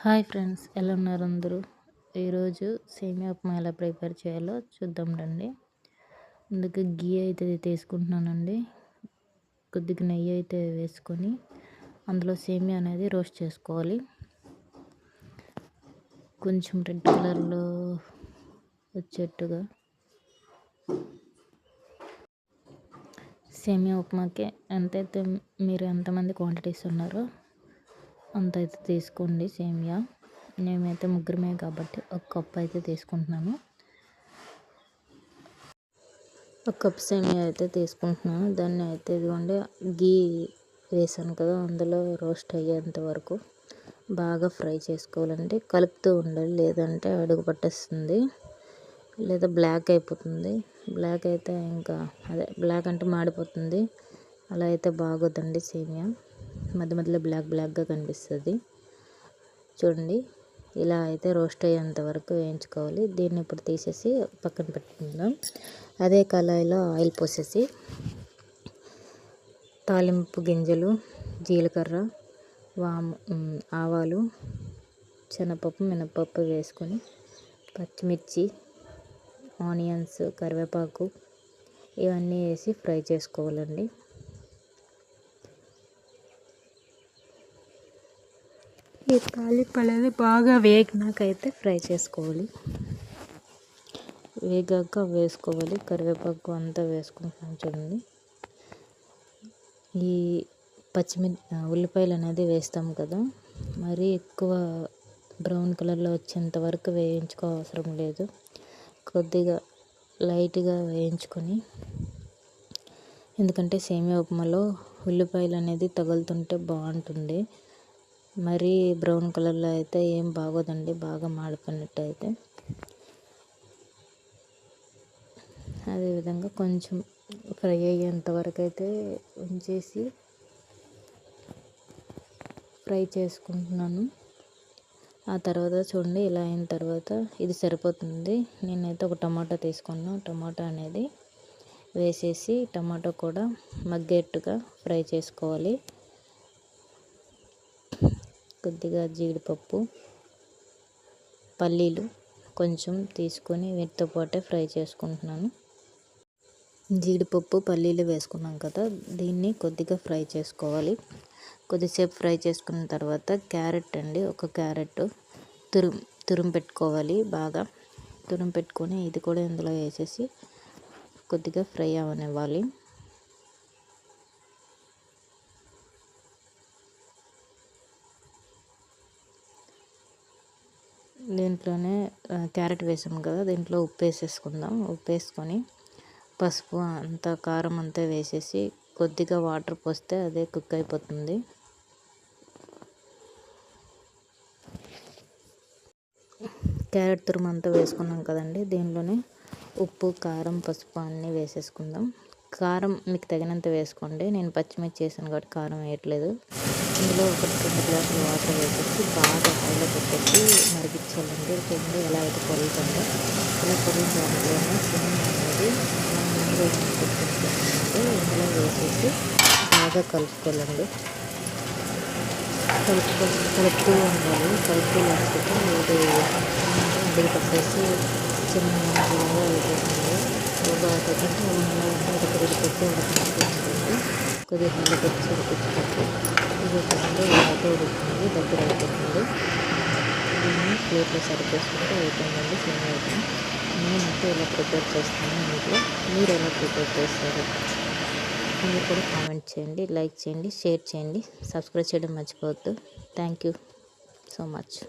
Hi friends, ఎలా ఉన్నారు అందరూ? ఈరోజు సేమియా ఉప్మా ఎలా ప్రిపేర్ చేయాలో చూద్దాం రండి. ముందుగా గీ అయితే తీసుకుంటున్నానండి. కొద్దిగా నెయ్యి అయితే వేసుకొని అందులో సేమియా అనేది రోస్ట్ చేసుకోవాలి. కొంచెం రెడ్ కలర్లో వచ్చేట్టుగా సేమియా ఉప్మాకి ఎంతైతే మీరు ఎంతమంది క్వాంటిటీస్ ఉన్నారో అంత అయితే తీసుకోండి. సేమియా మేమైతే ముగ్గురమే కాబట్టి ఒక కప్ అయితే తీసుకుంటున్నాను. ఒక కప్ సేమియా అయితే తీసుకుంటున్నాను. దాన్ని అయితే ఇదిగోండి గీ వేసాను కదా, అందులో రోస్ట్ అయ్యేంత వరకు బాగా ఫ్రై చేసుకోవాలండి. కలుపుతూ ఉండాలి, లేదంటే అడుగు పట్టేస్తుంది, లేదా బ్లాక్ అయిపోతుంది. బ్లాక్ అయితే ఇంకా బ్లాక్ అంటే మాడిపోతుంది. అలా అయితే బాగోదండి. సేమియా మధ్య మధ్యలో బ్లాక్గా కనిపిస్తుంది. చూడండి, ఇలా అయితే రోస్ట్ అయ్యేంత వరకు వేయించుకోవాలి. దీన్ని ఇప్పుడు తీసేసి పక్కన పెట్టుకుందాం. అదే కళాయిలో ఆయిల్ పోసేసి తాలింపు గింజలు, జీలకర్ర, ఆవాలు, శనగపప్పు, మినపప్పు వేసుకొని పచ్చిమిర్చి, ఆనియన్స్, కరివేపాకు ఇవన్నీ వేసి ఫ్రై చేసుకోవాలండి. ఈ తాలింపు అనేది బాగా వేగినాకైతే ఫ్రై చేసుకోవాలి. వేగాక వేసుకోవాలి. కరివేపాకు అంతా వేసుకుంటున్నాం చూడండి. ఈ ఉల్లిపాయలు అనేది వేస్తాం కదా, మరీ ఎక్కువ బ్రౌన్ కలర్లో వచ్చేంత వరకు వేయించుకోవసరం లేదు. కొద్దిగా లైట్గా వేయించుకొని, ఎందుకంటే సేమియా ఉప్మాలో ఉల్లిపాయలు అనేది తగులుతుంటే బాగుంటుంది. మరీ బ్రౌన్ కలర్లో అయితే ఏం బాగోదండి, బాగా మాడిపోయినట్టు అయితే. అదేవిధంగా కొంచెం ఫ్రై అయ్యేంత వరకు అయితే ఉంచేసి ఫ్రై చేసుకుంటున్నాను. ఆ తర్వాత చూడండి, ఇలా అయిన తర్వాత ఇది సరిపోతుంది. నేనైతే ఒక టమాటా తీసుకున్నాను. టమాటా అనేది వేసేసి టమాటో కూడా మగ్గేట్టుగా ఫ్రై చేసుకోవాలి. కొద్దిగా జీడిపప్పు, పల్లీలు కొంచెం తీసుకొని వీటితో పాటే ఫ్రై చేసుకుంటున్నాను. జీడిపప్పు, పల్లీలు వేసుకున్నాం కదా, దీన్ని కొద్దిగా ఫ్రై చేసుకోవాలి. కొద్దిసేపు ఫ్రై చేసుకున్న తర్వాత క్యారెట్ అండి, ఒక క్యారెట్ తురుము పెట్టుకోవాలి. బాగా తురుము పెట్టుకొని ఇది కూడా ఇందులో వేసేసి కొద్దిగా ఫ్రై అవనివ్వాలి. దీంట్లోనే క్యారెట్ వేసాం కదా, దీంట్లో ఉప్పు వేసేసుకుందాం. ఉప్పు వేసుకొని పసుపు అంతా, కారం అంతా వేసేసి కొద్దిగా వాటర్ పోస్తే అదే కుక్ అయిపోతుంది. క్యారెట్ తురుము అంతా వేసుకున్నాం కదండి, దీనిలోనే ఉప్పు, కారం, పసుపు అన్నీ వేసేసుకుందాం. కారం మీకు తగినంత వేసుకోండి. నేను పచ్చిమిర్చి వేసాను కాబట్టి కారం వేయట్లేదు. ఇందులో ఒక 2 గ్లాసులు వాటర్ వేసేసి బాగా హైలో పెట్టేసి మరిగించాలండి. చూడండి ఎలా అయితే పొరుగుతుందో, ఇలా పొరిగిన దాంట్లోనే సేమియా అనేది ముందు పెట్టుకుంటే ఇందులో వేసేసి బాగా కలుపుకోవాలండి. కలుపుతూ ఉండాలి. కలుపుతూ లేకపోతే ఇది అడిగి పట్టేసి చిన్న మంచిగా అయిపోతుంది. బాగా ఉడికిపెట్టి ఉడకనట్టు ఉంటుంది. కొద్దిగా నీళ్ళు పెట్టి ఉడికించుకుంటే ఇది టైంలో అయితే ఉడుకుతుంది, దగ్గర అయిపోతుంది. దీన్ని ప్లేట్లో సర్వ్ చేసుకుంటే అయిపోయిందండి సేమియా ఉప్మా. నేనైతే ఇలా ప్రిపేర్ చేస్తాను ఇంట్లో. మీరు ఎలా ప్రిపేర్ చేస్తారు? మీరు కూడా కామెంట్ చేయండి, లైక్ చేయండి, షేర్ చేయండి, సబ్స్క్రైబ్ చేయడం మర్చిపోవద్దు. Thank you so much.